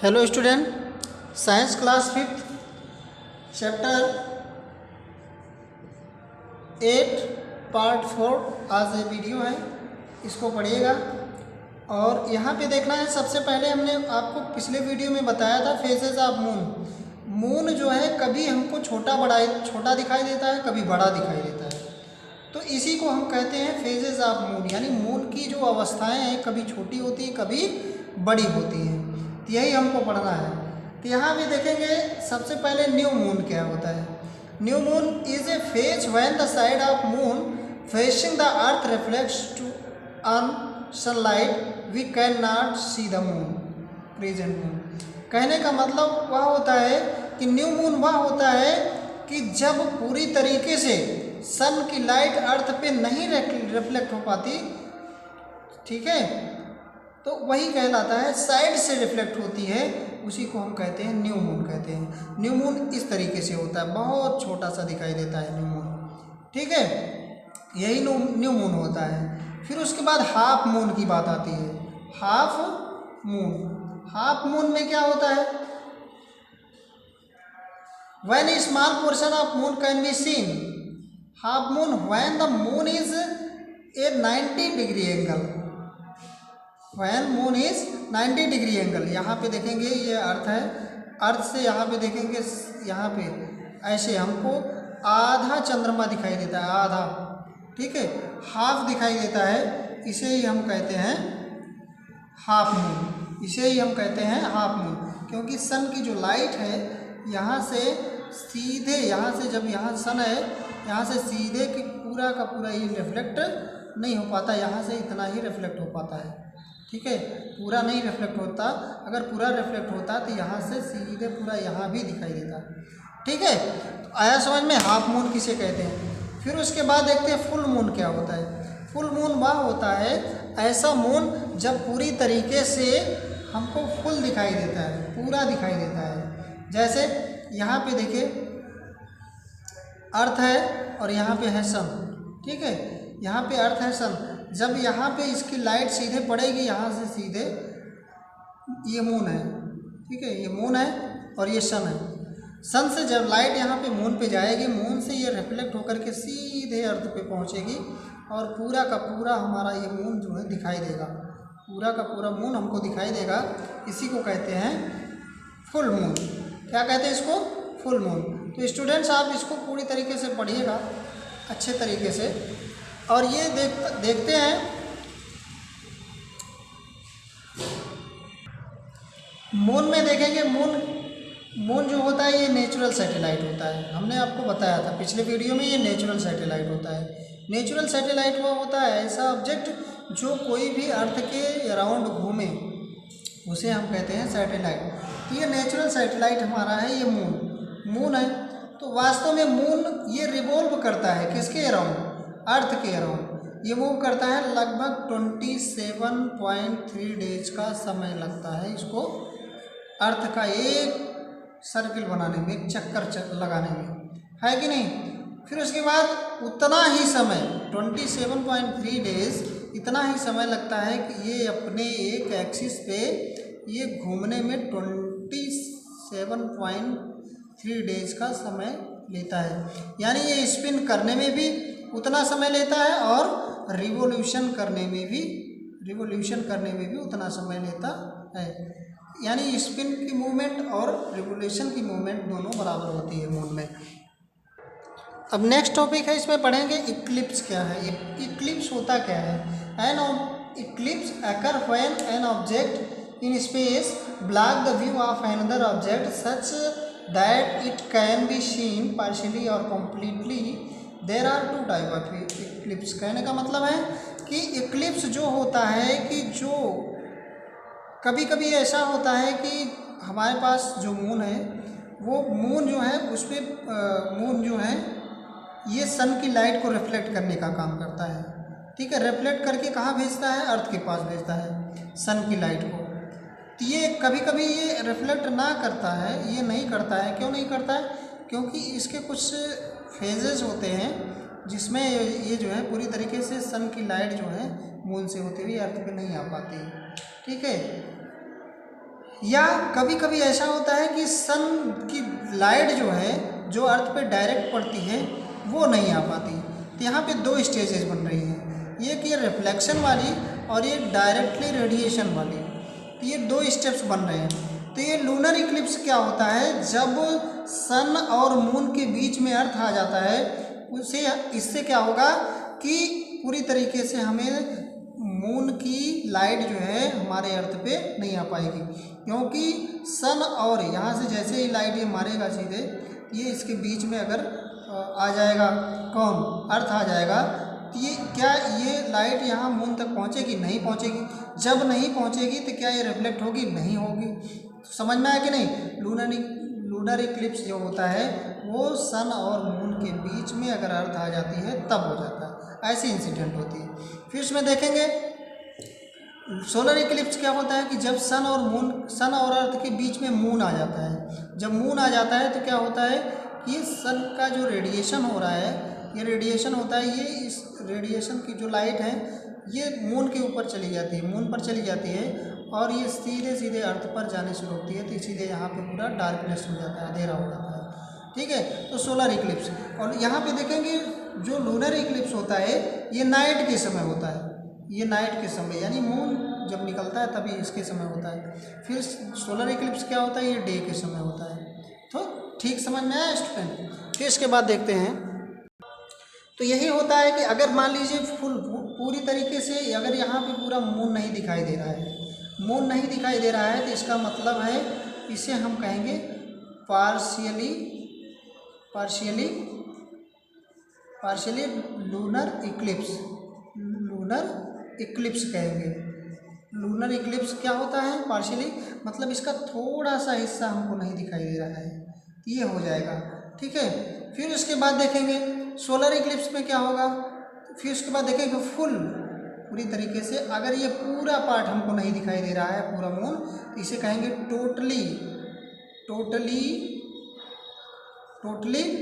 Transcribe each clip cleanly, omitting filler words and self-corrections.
Hello student, science class fifth chapter 8 part 4 आज ये video है, इसको पढ़िएगा। और यहाँ पे देखना है, सबसे पहले हमने आपको पिछले वीडियो में बताया था फेजेस ऑफ मून। मून जो है कभी हमको छोटा दिखाई देता है, कभी बड़ा दिखाई देता है, तो इसी को हम कहते हैं फेजेस ऑफ मून। यानी मून की जो अवस्थाएं हैं कभी छोटी होती है कभी बड़ी होती हैं, तो यही हमको पढ़ना है। तो यहाँ भी देखेंगे, सबसे पहले न्यू मून क्या होता है। New moon is a phase when the side of moon facing the earth reflects to on sunlight we can not see the moon present moon. कहने का मतलब वह होता है कि न्यू मून वह होता है कि जब पूरी तरीके से सन की लाइट अर्थ पे नहीं रिफ्लेक्ट हो पाती, ठीक है, तो वही कहलाता है, साइड से रिफ्लेक्ट होती है, उसी को हम कहते हैं न्यू मून कहते हैं। न्यू मून इस तरीके से होता है, बहुत छोटा सा दिखाई देता है न्यू मून, ठीक है, यही न्यू मून होता है। फिर उसके बाद हाफ मून की बात आती है। हाफ मून, हाफ मून में क्या होता है, when A small portion of moon can be scene. Half moon when the moon is A 90 degree angle, when moon is 90 degree angle. यहाँ पे देखेंगे ये अर्थ है, अर्थ से यहाँ पे देखेंगे, यहाँ पे ऐसे हमको आधा चंद्रमा दिखाई देता है, आधा, ठीक है, हाफ दिखाई देता है, इसे ही हम कहते हैं हाफ मून, इसे ही हम कहते हैं हाफ मून। क्योंकि सन की जो लाइट है यहाँ से सीधे, यहाँ से जब यहाँ सन है, यहाँ से सीधे कि पूरा का पूरा ये रिफ्लेक्ट नहीं हो पाता, यहाँ से इतना ही रिफ्लेक्ट हो पाता है, ठीक है, पूरा नहीं रिफ्लेक्ट होता। अगर पूरा रिफ्लेक्ट होता तो यहाँ से सीधे पूरा यहाँ भी दिखाई देता, ठीक है। तो आया समझ में, हाफ मून किसे कहते हैं। फिर उसके बाद देखते हैं फुल मून क्या होता है। फुल मून वह होता है ऐसा मून जब पूरी तरीके से हमको फुल दिखाई देता है, पूरा दिखाई देता है। जैसे यहाँ पे देखिए अर्थ है और यहाँ पे है सन, ठीक है, यहाँ पे अर्थ है सन, जब यहाँ पे इसकी लाइट सीधे पड़ेगी, यहाँ से सीधे, ये मून है, ठीक है, ये मून है और ये सन है। सन से जब लाइट यहाँ पे मून पे जाएगी, मून से ये रिफ्लेक्ट होकर के सीधे अर्थ पे पहुँचेगी और पूरा का पूरा हमारा ये मून जो है दिखाई देगा, पूरा का पूरा मून हमको दिखाई देगा। इसी को कहते हैं फुल मून। क्या कहते हैं इसको? Full moon. तो स्टूडेंट्स आप इसको पूरी तरीके से पढ़िएगा अच्छे तरीके से। और ये देखते हैं, मून में देखेंगे, मून जो होता है ये नेचुरल सैटेलाइट होता है। हमने आपको बताया था पिछले वीडियो में, ये नेचुरल सैटेलाइट होता है। नेचुरल सैटेलाइट वो होता है ऐसा ऑब्जेक्ट जो कोई भी अर्थ के अराउंड घूमे, उसे हम कहते हैं सैटेलाइट। तो ये नेचुरल सैटेलाइट हमारा है, ये मून है। तो वास्तव में मून ये रिवॉल्व करता है किसके अराउंड? अर्थ के अराउंड ये मूव करता है। लगभग 27.3 डेज का समय लगता है इसको अर्थ का एक सर्किल बनाने में, एक चक्कर लगाने में, है कि नहीं। फिर उसके बाद उतना ही समय 27.3 डेज, इतना ही समय लगता है कि ये अपने एक एक्सिस पे ये घूमने में 27.3 डेज का समय लेता है। यानी ये स्पिन करने में भी उतना समय लेता है और रिवोल्यूशन करने में भी उतना समय लेता है। यानी स्पिन की मूवमेंट और रिवोल्यूशन की मूवमेंट दोनों बराबर होती है मून में। अब नेक्स्ट टॉपिक है, इसमें पढ़ेंगे इक्लिप्स क्या है। इक्लिप्स होता क्या है? An eclipse occur when an object in space block the view of another object such that it can be seen partially or completely. There are 2 type of eclipse. कहने का मतलब है कि इक्लिप्स जो होता है कि जो कभी कभी ऐसा होता है कि हमारे पास जो मून है, वो मून जो है उस पर मून जो है ये सन की लाइट को रिफ्लेक्ट करने का काम करता है, ठीक है। रिफ्लेक्ट करके कहाँ भेजता है? अर्थ के पास भेजता है सन की लाइट को। तो ये कभी कभी ये रिफ्लेक्ट ना करता है, ये नहीं करता है। क्यों नहीं करता है? क्योंकि इसके कुछ फेजेस होते हैं जिसमें ये जो है पूरी तरीके से सन की लाइट जो है मून से होती हुई अर्थ पे नहीं आ पाती, ठीक है। या कभी कभी ऐसा होता है कि सन की लाइट जो है जो अर्थ पे डायरेक्ट पड़ती है वो नहीं आ पाती। तो यहाँ पे दो स्टेजेस बन रही हैं, ये कि रिफ्लेक्शन वाली और ये डायरेक्टली रेडिएशन वाली। तो ये दो स्टेप्स बन रहे हैं। तो ये लूनर इक्लिप्स क्या होता है, जब सन और मून के बीच में अर्थ आ जाता है उसे इससे क्या होगा कि पूरी तरीके से हमें मून की लाइट जो है हमारे अर्थ पे नहीं आ पाएगी, क्योंकि सन और यहाँ से जैसे ही लाइट ये मारेगा सीधे, ये इसके बीच में अगर आ जाएगा कौन अर्थ आ जाएगा, तो ये क्या ये लाइट यहाँ मून तक पहुँचेगी? नहीं पहुँचेगी। जब नहीं पहुँचेगी तो क्या ये रिफ्लेक्ट होगी? नहीं होगी। समझ में आया कि नहीं? लूनर इक्लिप्स जो होता है वो सन और मून के बीच में अगर अर्थ आ जाती है तब हो जाता है, ऐसी इंसिडेंट होती है। फिर इसमें देखेंगे सोलर इक्लिप्स क्या होता है कि जब सन और अर्थ के बीच में मून आ जाता है। जब मून आ जाता है तो क्या होता है कि सन का जो रेडिएशन हो रहा है, ये रेडिएशन होता है, ये इस रेडिएशन की जो लाइट है ये मून के ऊपर चली जाती है, मून पर चली जाती है और ये सीधे सीधे अर्थ पर जाने शुरू होती है। तो इसीलिए यहाँ पे पूरा डार्कनेस हो जाता है, अंधेरा हो जाता है। ठीक है, तो सोलर इक्लिप्स। और यहाँ पे देखेंगे जो लूनर इक्लिप्स होता है ये नाइट के समय होता है, ये नाइट के समय यानी मून जब निकलता है तभी इसके समय होता है। फिर सोलर इक्लिप्स क्या होता है, ये डे के समय होता है। तो ठीक समझ में आया स्टूडेंट? फिर इसके बाद देखते हैं, तो यही होता है कि अगर मान लीजिए पूरी तरीके से अगर यहाँ पे पूरा मून नहीं दिखाई दे रहा है, मून नहीं दिखाई दे रहा है तो इसका मतलब है इसे हम कहेंगे पार्शियली लूनर इक्लिप्स कहेंगे। लूनर इक्लिप्स क्या होता है? पार्शियली मतलब इसका थोड़ा सा हिस्सा हमको नहीं दिखाई दे रहा है, ये हो जाएगा। ठीक है, फिर उसके बाद देखेंगे सोलर इक्लिप्स में क्या होगा। फिर उसके बाद देखेंगे पूरी तरीके से अगर ये पूरा पार्ट हमको नहीं दिखाई दे रहा है पूरा मून, तो इसे कहेंगे टोटली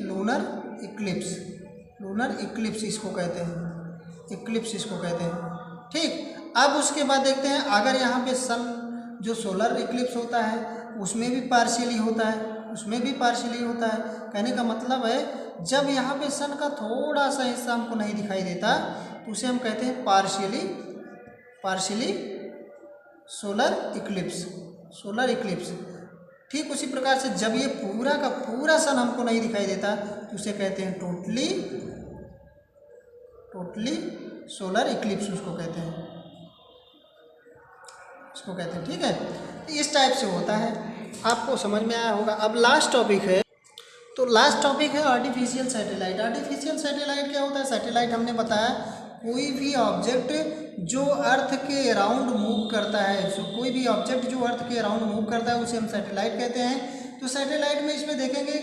लूनर इक्लिप्स इसको कहते हैं। ठीक, अब उसके बाद देखते हैं अगर यहाँ पे सन जो सोलर इक्लिप्स होता है उसमें भी पार्शियली होता है। कहने का मतलब है जब यहाँ पे सन का थोड़ा सा हिस्सा हमको नहीं दिखाई देता तो उसे हम कहते हैं पार्शियली सोलर इक्लिप्स। ठीक उसी प्रकार से जब ये पूरा का पूरा सन हमको नहीं दिखाई देता तो उसे कहते हैं टोटली सोलर इक्लिप्स उसको कहते हैं। ठीक है, इस टाइप से होता है, आपको समझ में आया होगा। अब लास्ट टॉपिक है, तो लास्ट टॉपिक है आर्टिफिशियल सैटेलाइट। आर्टिफिशियल सैटेलाइट क्या होता है? सैटेलाइट हमने बताया कोई भी ऑब्जेक्ट जो अर्थ के अराउंड मूव करता है, कोई भी ऑब्जेक्ट जो अर्थ के अराउंड मूव करता है उसे हम सैटेलाइट कहते हैं। तो सैटेलाइट में इसमें देखेंगे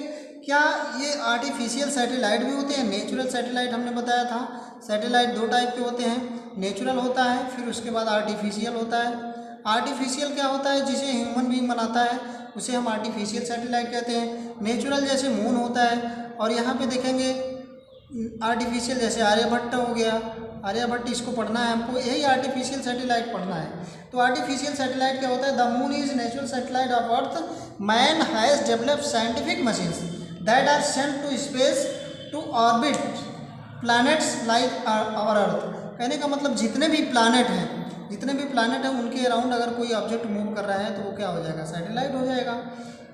क्या ये आर्टिफिशियल सैटेलाइट भी होते हैं, नेचुरल सैटेलाइट हमने बताया था। सैटेलाइट दो टाइप के होते हैं, नेचुरल होता है फिर उसके बाद आर्टिफिशियल होता है। आर्टिफिशियल क्या होता है? जिसे ह्यूमन बीइंग बनाता है उसे हम आर्टिफिशियल सैटेलाइट कहते हैं। नेचुरल जैसे मून होता है, और यहाँ पे देखेंगे आर्टिफिशियल जैसे आर्यभट्ट हो गया, आर्यभट्ट इसको पढ़ना है हमको, यही आर्टिफिशियल सैटेलाइट पढ़ना है। तो आर्टिफिशियल सैटेलाइट क्या होता है? The moon is natural satellite of earth. Man has developed scientific machines that are sent to space to orbit planets like our earth. कहने का मतलब जितने भी प्लैनेट हैं उनके अराउंड अगर कोई ऑब्जेक्ट मूव कर रहा है तो वो क्या हो जाएगा? सैटेलाइट हो जाएगा।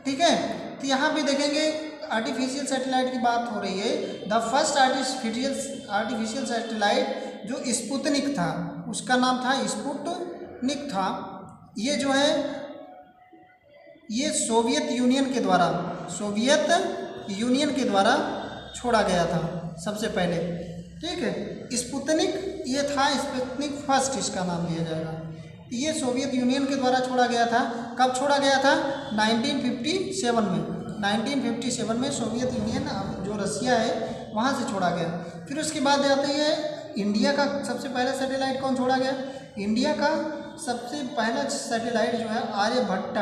ठीक है, तो यहाँ पे देखेंगे आर्टिफिशियल सैटेलाइट की बात हो रही है। द फर्स्ट आर्टिफिशियल सैटेलाइट जो स्पुतनिक था, उसका नाम था स्पुतनिक था। ये जो है ये सोवियत यूनियन के द्वारा छोड़ा गया था सबसे पहले। ठीक है, स्पुतनिक ये था, स्पुतनिक फर्स्ट इसका नाम दिया जाएगा। ये सोवियत यूनियन के द्वारा छोड़ा गया था। कब छोड़ा गया था? 1957 में सोवियत यूनियन जो रसिया है वहाँ से छोड़ा गया। फिर उसके बाद आती है इंडिया का सबसे पहला सैटेलाइट कौन छोड़ा गया? इंडिया का सबसे पहला सैटेलाइट जो है आर्यभट्ट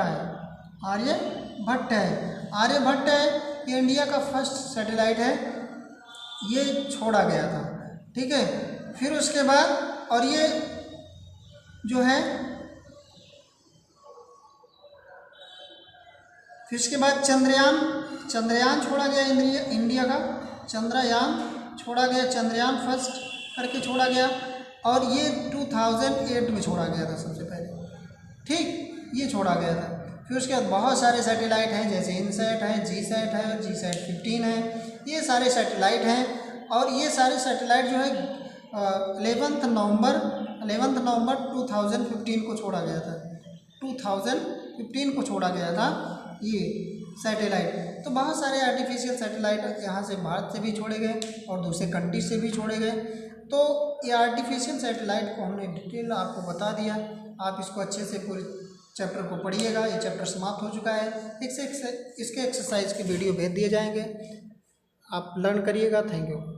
है। ये इंडिया का फर्स्ट सैटेलाइट है, ये छोड़ा गया था। ठीक है, फिर उसके बाद और ये जो है फिर उसके बाद चंद्रयान छोड़ा गया इंडिया का, चंद्रयान छोड़ा गया, चंद्रयान फर्स्ट करके छोड़ा गया, और ये 2008 में छोड़ा गया था सबसे पहले, ठीक, ये छोड़ा गया था। फिर उसके बाद बहुत सारे सैटेलाइट हैं, जैसे इनसैट है, जीसैट है, और जीसैट 15 है, ये सारे सैटेलाइट हैं। और ये सारे सैटेलाइट जो है 11 नवंबर 2015 को छोड़ा गया था, 2015 को छोड़ा गया था ये सैटेलाइट। तो बहुत सारे आर्टिफिशियल सैटेलाइट यहाँ से भारत से भी छोड़े गए और दूसरे कंट्री से भी छोड़े गए। तो ये आर्टिफिशियल सैटेलाइट को हमने डिटेल आपको बता दिया, आप इसको अच्छे से पूरे चैप्टर को पढ़िएगा। ये चैप्टर समाप्त हो चुका है, इसके एक्सरसाइज के वीडियो भेज दिए जाएंगे, आप लर्न करिएगा। Thank you.